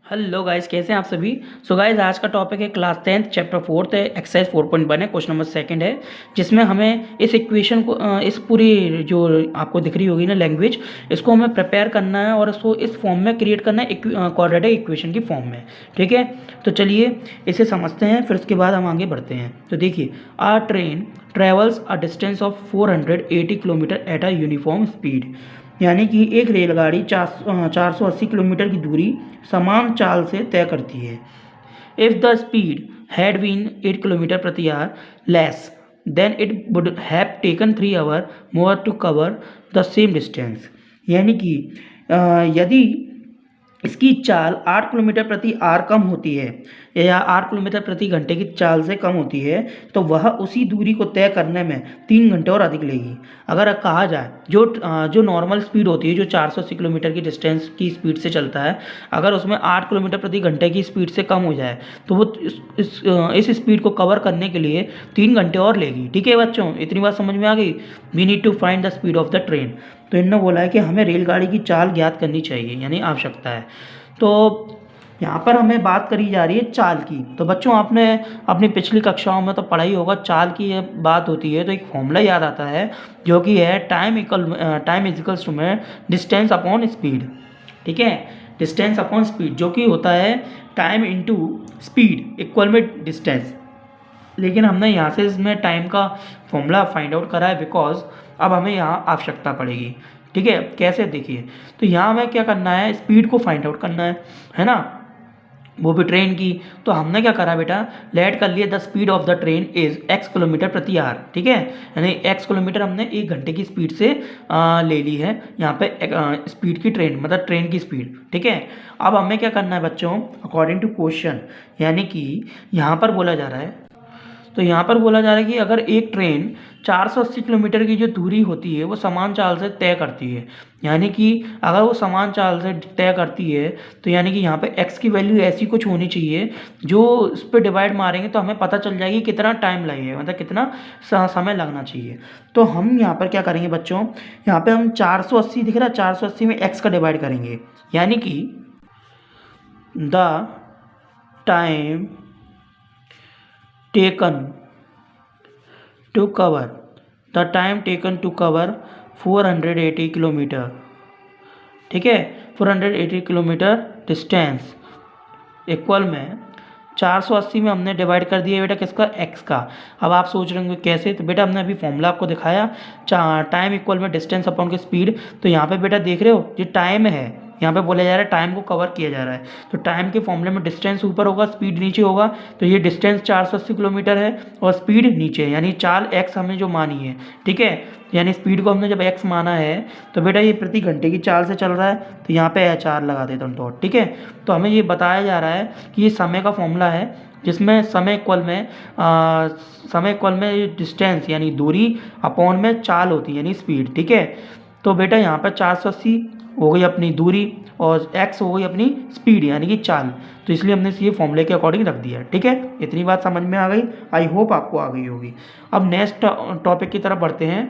Hello guys, कैसे हैं आप सभी। सो गाइस, आज का टॉपिक है क्लास 10th चैप्टर 4th है, एक्सरसाइज 4.1 है, क्वेश्चन नंबर सेकंड है, जिसमें हमें इस इक्वेशन को इस पूरी जो आपको दिख रही होगी ना लैंग्वेज, इसको हमें प्रिपेयर करना है और इसको इस फॉर्म में क्रिएट करना है, क्वाड्रेटिक इक्वेशन की फॉर्म में। ठीक है, तो चलिए इसे समझते हैं, फिर उसके बाद हम आगे बढ़ते हैं। तो देखिए, a train travels a distance of 480 kilometre at a uniform speed, यानी कि एक रेलगाड़ी 480 किलोमीटर की दूरी समान चाल से तय करती है। If the speed had been 8 kilometre प्रति hour less, then it would have taken 3 hour more to cover the same distance. यानी कि यदि इसकी चाल 8 किलोमीटर प्रति आवर कम होती है या 8 किलोमीटर प्रति घंटे की चाल से कम होती है, तो वह उसी दूरी को तय करने में 3 घंटे और अधिक लेगी। अगर कहा जाए जो नॉर्मल स्पीड होती है, जो 480 किलोमीटर की डिस्टेंस की स्पीड से चलता है, अगर उसमें 8 किलोमीटर प्रति घंटे की स्पीड से कम हो जाए, तो वो इस स्पीड को कवर करने के लिए 3 घंटे और लेगी। ठीक है बच्चों, इतनी बात समझ में आ गई। We need to find the speed of the train. तो इन्होंने बोला है कि हमें रेलगाड़ी की चाल ज्ञात करनी चाहिए, यानी आवश्यकता है। तो यहाँ पर हमें बात करी जा रही है चाल की। तो बच्चों, आपने अपनी पिछली कक्षाओं में तो पढ़ा ही होगा, चाल की ये बात होती है तो एक फॉर्मूला याद आता है, जो कि है टाइम इजिकल्स टू में डिस्टेंस अपॉन स्पीड। ठीक है, डिस्टेंस अपॉन स्पीड, जो कि होता है टाइम इंटू स्पीड इक्वल में डिस्टेंस। लेकिन हमने यहाँ से इसमें टाइम का फॉर्मूला फाइंड आउट करा है, बिकॉज अब हमें यहाँ आवश्यकता पड़ेगी। ठीक है, कैसे देखिए, तो यहाँ हमें क्या करना है, स्पीड को फाइंड आउट करना है ना, वो भी ट्रेन की। तो हमने क्या करा बेटा, लेट कर लिए the speed of the train is x kilometre प्रति आवर। ठीक है, यानी x किलोमीटर हमने 1 घंटे की स्पीड से ले ली है यहाँ पे स्पीड की, ट्रेन मतलब ट्रेन की स्पीड। ठीक है, अब हमें क्या करना है बच्चों, अकॉर्डिंग टू क्वेश्चन, यानी कि यहाँ पर बोला जा रहा है, तो यहाँ पर बोला जा रहा है कि अगर एक ट्रेन 480 किलोमीटर की जो दूरी होती है वो समान चाल से तय करती है, यानी कि अगर वो समान चाल से तय करती है, तो यानी कि यहाँ पे x की वैल्यू ऐसी कुछ होनी चाहिए जो इस पर डिवाइड मारेंगे तो हमें पता चल जाएगी कितना टाइम लगेगा, मतलब कितना समय लगना चाहिए। तो हम यहाँ पर क्या करेंगे बच्चों, यहाँ पे हम 480 दिख रहा है, 480 में x का डिवाइड करेंगे, यानी कि the time taken to cover the time taken to cover 480 kilometre. ठीक है, 480 किलोमीटर डिस्टेंस इक्वल में 480 में हमने डिवाइड कर दिया बेटा किसका, x का। अब आप सोच रहे होंगे कैसे, तो बेटा हमने अभी फॉर्मूला आपको दिखाया, टाइम इक्वल में डिस्टेंस अपॉन की स्पीड। तो यहाँ पे बेटा देख रहे हो, ये टाइम है, यहाँ पे बोला जा रहा है टाइम को कवर किया जा रहा है, तो टाइम के फॉर्मूले में डिस्टेंस ऊपर होगा, स्पीड नीचे होगा। तो ये डिस्टेंस 480 किलोमीटर है और स्पीड नीचे है, यानी चाल x हमने जो मानी है। ठीक है, यानी स्पीड को हमने जब x माना है, तो बेटा ये प्रति घंटे की चाल से चल रहा है, तो यहाँ पे HR लगा देता हूँ डॉट। ठीक है, तो हमें ये बताया जा रहा है कि ये समय का फॉर्मूला है, जिसमें समय इक्वल में डिस्टेंस यानी दूरी अपॉन में चाल होती है यानी स्पीड। ठीक है, तो बेटा यहाँ पर 480 हो गई अपनी दूरी और x हो गई अपनी स्पीड यानी कि चाल, तो इसलिए हमने ये फॉर्मूले के अकॉर्डिंग रख दिया। ठीक है, इतनी बात समझ में आ गई, आई होप आपको आ गई होगी। अब नेक्स्ट टॉपिक की तरफ बढ़ते हैं।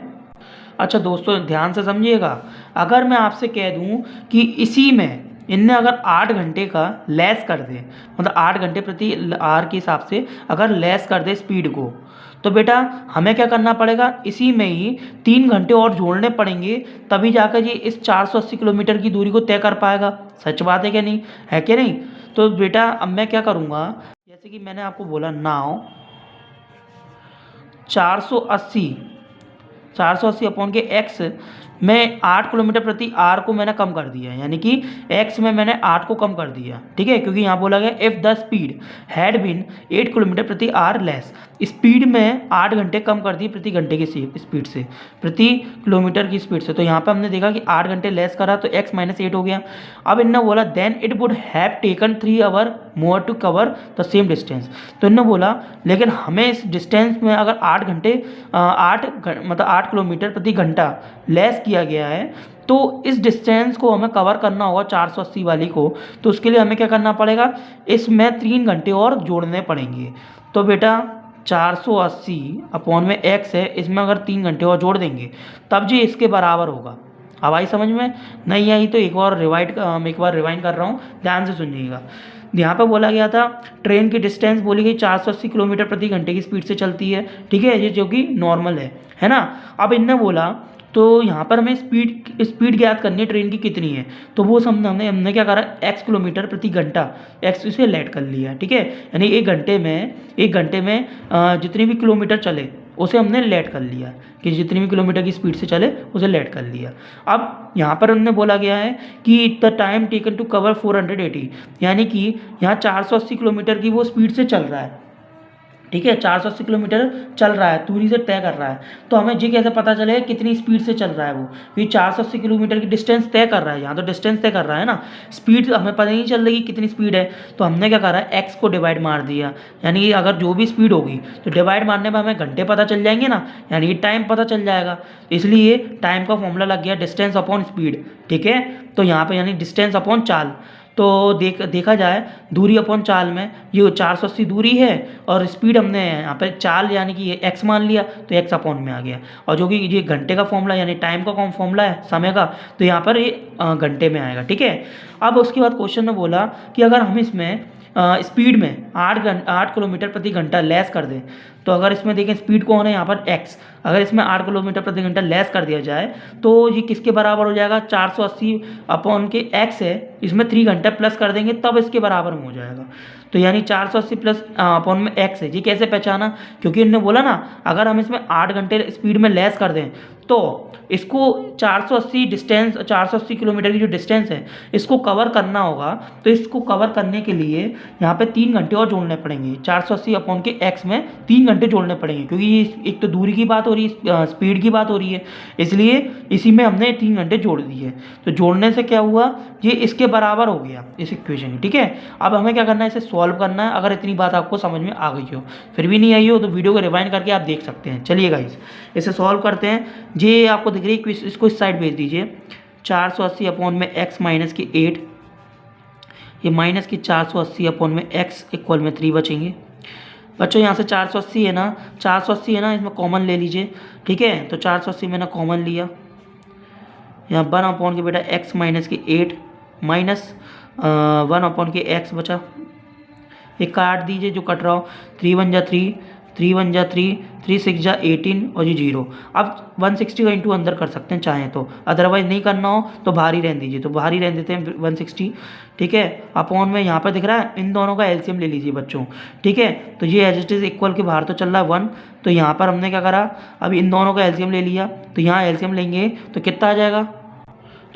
अच्छा दोस्तों, ध्यान से समझिएगा, अगर मैं आपसे कह दूं कि इसी में इनने अगर 8 घंटे का लेस कर दे, मतलब 8 घंटे प्रति आवर के हिसाब से अगर लेस कर दे स्पीड को, तो बेटा हमें क्या करना पड़ेगा, इसी में ही 3 घंटे और जोड़ने पड़ेंगे, तभी जाकर ये इस 480 किलोमीटर की दूरी को तय कर पाएगा। सच बात है क्या नहीं, है क्या नहीं। तो बेटा अब मैं क्या करूँगा, जैसे कि मैंने आपको बोला नाउ 480 अपॉन के x में 8 किलोमीटर प्रति आर को मैंने कम कर दिया, यानी कि x में मैंने 8 को कम कर दिया। ठीक है, क्योंकि यहाँ बोला गया if the speed had been 8 kilometre प्रति आर लेस, स्पीड में 8 घंटे कम कर दी प्रति घंटे की स्पीड से, प्रति किलोमीटर की स्पीड से। तो यहाँ पे हमने देखा कि 8 घंटे लेस करा तो x माइनस 8 हो गया। अब इन्होंने बोला then it would have taken 3 hour more to cover the same distance. तो इन्होंने बोला लेकिन हमें इस डिस्टेंस में अगर 8 किलोमीटर प्रति घंटा लेस किया गया है, तो इस डिस्टेंस को हमें कवर करना होगा 480 वाली को, तो उसके लिए हमें क्या करना पड़ेगा, इसमें 3 घंटे और जोड़ने पड़ेंगे। तो बेटा 480 अपॉन में x है, इसमें अगर 3 घंटे और जोड़ देंगे तब जी इसके बराबर होगा। अब आई समझ में? नहीं आई तो एक बार रिवाइंड कर रहा हूँ, ध्यान से सुनिएगा। यहाँ पर बोला गया था ट्रेन की डिस्टेंस बोली गई 480 किलोमीटर प्रति घंटे की स्पीड से चलती है, ठीक है, ये जो कि नॉर्मल है ना। अब इनने बोला तो यहाँ पर हमें स्पीड ज्ञात करनी है ट्रेन की कितनी है, तो वो हमने क्या करा, x किलोमीटर प्रति घंटा, x इसे लेट कर लिया, ठीक है, यानी एक घंटे में जितनी भी किलोमीटर चले उसे हमने लेट कर लिया, कि जितनी भी किलोमीटर की स्पीड से चले उसे लेट कर लिया। अब यहाँ पर हमने बोला गया है कि the time taken to cover 480, यानी कि यहाँ 480 किलोमीटर की वो स्पीड से चल रहा है, ठीक है, 480 किलोमीटर चल रहा है, दूरी से तय कर रहा है। तो हमें ये कैसे पता चले कितनी स्पीड से चल रहा है वो, क्योंकि 480 किलोमीटर की डिस्टेंस तय कर रहा है, यहाँ तो डिस्टेंस तय कर रहा है ना, स्पीड हमें पता नहीं चल रही कितनी स्पीड है। तो हमने क्या करा, एक्स को डिवाइड मार दिया, यानी कि अगर जो भी स्पीड होगी तो डिवाइड मारने पर हमें घंटे पता चल जाएंगे ना, यानी टाइम पता चल जाएगा। इसलिए टाइम का फॉर्मूला लग गया डिस्टेंस अपॉन स्पीड, ठीक है। तो यहाँ पर यानी डिस्टेंस अपॉन चाल, तो देखा जाए दूरी अपॉन चाल में ये 480 दूरी है और स्पीड हमने यहाँ पे चाल यानी कि ये x मान लिया, तो x अपॉन में आ गया। और जो कि ये घंटे का फॉर्मूला यानी टाइम का कौन फॉर्मूला है, समय का, तो यहाँ पर ये घंटे में आएगा, ठीक है। अब उसके बाद क्वेश्चन ने बोला कि अगर हम इसमें स्पीड में 8 किलोमीटर प्रति घंटा लेस कर दें, तो अगर इसमें देखें स्पीड कौन है यहाँ पर x, अगर इसमें 8 किलोमीटर प्रति घंटा लेस कर दिया जाए तो ये किसके बराबर हो जाएगा, 480 अपॉन के x है, इसमें 3 घंटे प्लस कर देंगे तब इसके बराबर में हो जाएगा। तो यानी 480 प्लस अपॉन में x है, ये कैसे पहचाना, क्योंकि इन्होंने बोला ना अगर हम इसमें 8 घंटे स्पीड में लेस कर दें तो इसको 480 किलोमीटर की जो डिस्टेंस है इसको कवर करना होगा, तो इसको कवर करने के लिए यहाँ पे 3 घंटे और जोड़ने पड़ेंगे, 480 अपॉन के x में 3 घंटे जोड़ने पड़ेंगे, क्योंकि ये एक तो दूरी की बात हो रही है, स्पीड की बात हो रही है, इसलिए इसी में हमने 3 घंटे जोड़ दिए। तो जोड़ने से क्या हुआ, ये इसके बराबर हो गया इस इक्वेशन, ठीक है। अब हमें क्या करना है, इसे सॉल्व करना है। अगर इतनी बात आपको समझ में आ गई हो, फिर भी नहीं आई हो तो वीडियो को रिवाइंड करके आप देख सकते हैं। चलिए गाइस इसे सॉल्व करते हैं। ये आपको दिख रही है, इसको इस साइड भेज दीजिए, 480 अपॉन में x माइनस की 8, ये माइनस की 480 अपॉन में x इक्वल में 3 बचेंगे। बच्चों यहाँ से 480 है ना, 480 है ना, इसमें कॉमन ले लीजिए, ठीक है। तो 480 मैंने कॉमन लिया, यहाँ 1 अपॉन के बेटा x माइनस की 8 माइनस 1 अपॉन के x बचा, ये काट दीजिए जो कट रहा हो, 3 1 जा 3, 3 1 जा 3, 3 6 जा 18 और ये 0। अब 160 का इंटू अंदर कर सकते हैं चाहें तो, अदरवाइज नहीं करना हो तो बाहर ही रहने दीजिए, तो बाहर ही रहने देते हैं 160, ठीक है। अपॉन में यहाँ पर दिख रहा है, इन दोनों का एलसीएम ले लीजिए बच्चों, ठीक है। तो ये एज इट इज इक्वल के बाहर तो चल रहा है 1, तो यहाँ पर हमने क्या करा, अब इन दोनों का एलसीएम ले लिया, तो यहाँ एलसीएम लेंगे तो कितना आ जाएगा,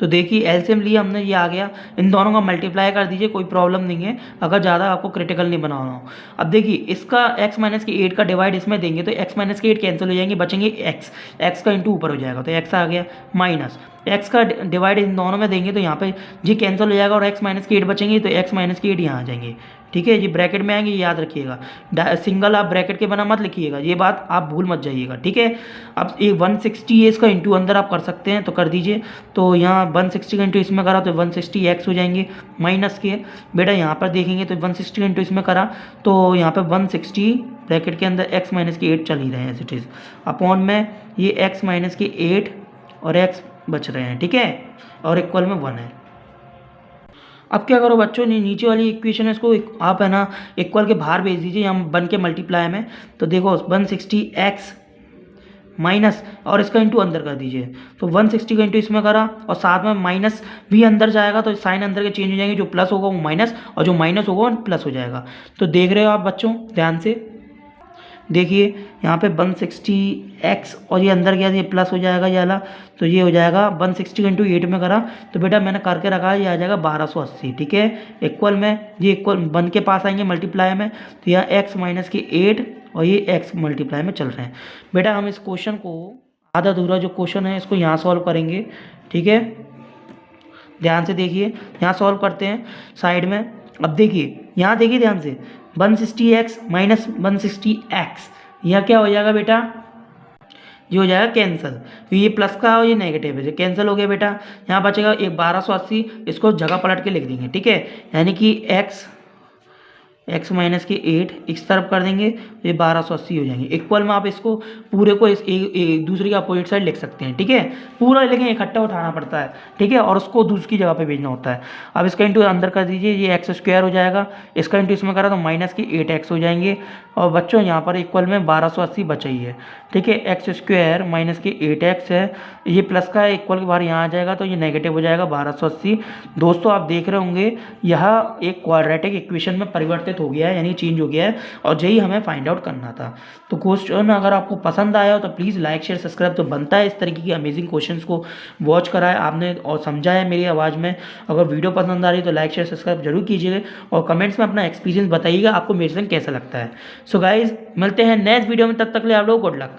तो देखिए एलसीएम लिया हमने, ये आ गया, इन दोनों का मल्टीप्लाई कर दीजिए, कोई प्रॉब्लम नहीं है अगर ज़्यादा आपको क्रिटिकल नहीं बनाना हो। अब देखिए इसका x माइनस की 8 का डिवाइड इसमें देंगे तो x माइनस की 8 कैंसिल हो जाएंगे, बचेंगे x का इंटू ऊपर हो जाएगा, तो x आ गया, माइनस x का डिवाइड इन दोनों में देंगे तो यहाँ पे जी कैंसिल हो जाएगा और x माइनस की 8 बचेंगे, तो x माइनस की 8 यहाँ आ जाएंगे, ठीक है। जी ब्रैकेट में आएंगे, याद रखिएगा, सिंगल आप ब्रैकेट के बना मत लिखिएगा, ये बात आप भूल मत जाइएगा, ठीक है। अब ये 160 है, इसका इंटू अंदर आप कर सकते हैं तो कर दीजिए, तो यहाँ 160 का इंटू इसमें करा तो 160 x हो जाएंगे माइनस के, बेटा यहाँ पर देखेंगे तो 160 का इंटू इसमें करा तो यहाँ पर 160 ब्रैकेट के अंदर x माइनस की 8 चल ही रहे हैं एज इट इज़, अपॉन में ये x माइनस की 8 और x बच रहे हैं, ठीक है, और इक्वल में 1 है। अब क्या करो बच्चों, नीचे वाली इक्वेशन है इसको आप है ना इक्वल के बाहर भेज दीजिए, हम 1 के मल्टीप्लाई में, तो देखो 160x माइनस और इसका इंटू अंदर कर दीजिए, तो 160 का इंटू इसमें करा और साथ में माइनस भी अंदर जाएगा तो साइन अंदर के चेंज हो जाएंगे, जो प्लस होगा वो माइनस और जो माइनस होगा वो प्लस हो जाएगा। तो देख रहे हो आप बच्चों ध्यान से, देखिए यहाँ पे 160x और ये अंदर गया तो ये प्लस हो जाएगा ये वाला, तो ये हो जाएगा 160 इंटू 8 में करा तो बेटा मैंने करके रखा है, ये आ जाएगा 1280, ठीक है। इक्वल में ये इक्वल 1 के पास आएंगे मल्टीप्लाई में, तो यहाँ x माइनस की 8 और ये x मल्टीप्लाई में चल रहे हैं। बेटा हम इस क्वेश्चन को आधा अधूरा जो क्वेश्चन है इसको यहाँ सॉल्व करेंगे, ठीक है। ध्यान से देखिए, यहाँ सॉल्व करते हैं साइड में। अब देखिए यहाँ देखिए ध्यान से, 160x माइनस 160x, यह क्या हो जाएगा बेटा, ये हो जाएगा कैंसिल, तो ये प्लस का और ये नेगेटिव है, जो कैंसिल हो गया बेटा। यहाँ बचेगा एक 1280, इसको जगह पलट के लिख देंगे, ठीक है, यानी कि x एक्स माइनस के 8 इस तरफ कर देंगे तो ये 1280 हो जाएंगे। इक्वल में आप इसको पूरे को इस एक दूसरे के अपोजिट साइड लिख सकते हैं, ठीक है। पूरा लेकिन इकट्ठा उठाना पड़ता है, ठीक है, और उसको दूसरी जगह पे भेजना होता है। अब इसका इंटू अंदर कर दीजिए, ये एक्स स्क्वायर हो जाएगा, इसका इंटू इसमें करा तो माइनस के 8x हो जाएंगे। और बच्चों यहाँ पर इक्वल में 1280 बचा ही है, ठीक है। एक्स स्क्वायर माइनस के 8x है, ये प्लस का इक्वल के बाहर यहाँ आ जाएगा तो ये नेगेटिव हो जाएगा 1280। दोस्तों आप देख रहे होंगे यह एक क्वाड्रेटिक इक्वेशन में परिवर्तित हो गया है, यानी चेंज हो गया है, और यही हमें फाइंड आउट करना था। तो क्वेश्चन अगर आपको पसंद आया हो तो प्लीज़ लाइक शेयर सब्सक्राइब तो बनता है। इस तरीके की अमेजिंग क्वेश्चंस को वॉच करा है आपने और समझा है मेरी आवाज़ में। अगर वीडियो पसंद आ रही है तो लाइक शेयर सब्सक्राइब जरूर कीजिएगा और कमेंट्स में अपना एक्सपीरियंस बताइएगा आपको मेरे से कैसा लगता है। सो गाइज मिलते हैं नेक्स्ट वीडियो में, तब तक ले आप लोग गुड लक।